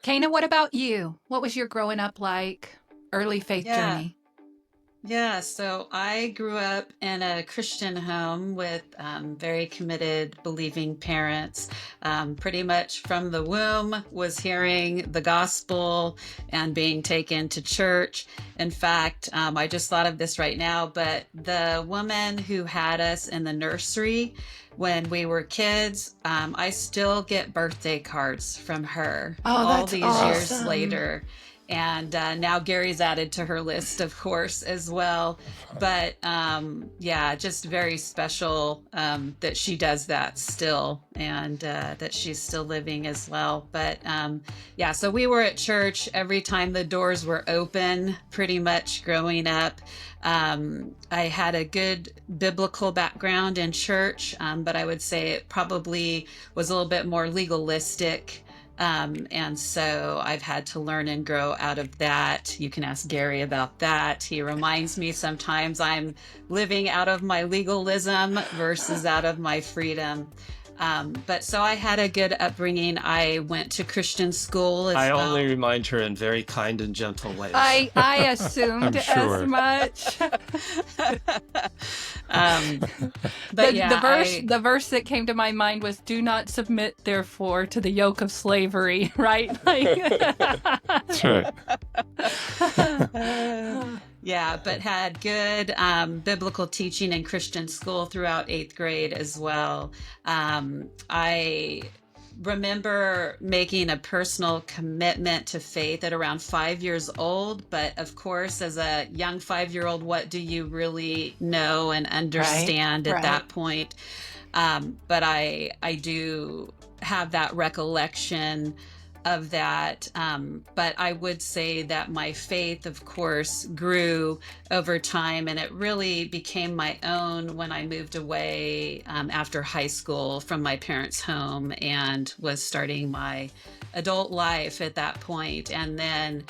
Cana, what about you? What was your growing up like? Early faith Yeah, journey? yeah. So I grew up in a Christian home with very committed, believing parents. Pretty much from the womb was hearing the gospel and being taken to church. In fact, I just thought of this right now, but the woman who had us in the nursery when we were kids, I still get birthday cards from her Oh, all that's these years awesome. later. And now Gary's added to her list, of course, as well. But yeah, just very special that she does that still and that she's still living as well. But yeah, so we were at church every time the doors were open, pretty much growing up. I had a good biblical background in church, but I would say it probably was a little bit more legalistic, and so I've had to learn and grow out of that. You can ask Gary about that. He reminds me sometimes I'm living out of my legalism versus out of my freedom. But so I had a good upbringing. I went to Christian school I as only well. remind her in very kind and gentle ways. I assumed I'm as sure. much. um, but The yeah, verse that came to my mind was, "Do not submit, therefore, to the yoke of slavery." Right? Like, That's right. yeah, but had good biblical teaching in Christian school throughout eighth grade as well. I remember making a personal commitment to faith at around 5 years old. But of course, as a young 5 year old, what do you really know and right, understand at right. that point? But I do have that recollection of that. But I would say that my faith, of course, grew over time, and it really became my own when I moved away after high school from my parents' home and was starting my adult life at that point. And then,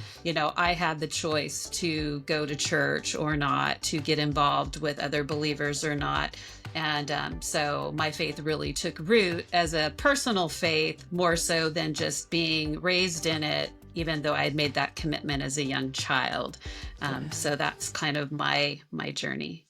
I had the choice to go to church or not, to get involved with other believers or not. And so my faith really took root as a personal faith, more so than just being raised in it, even though I had made that commitment as a young child. So that's kind of my journey.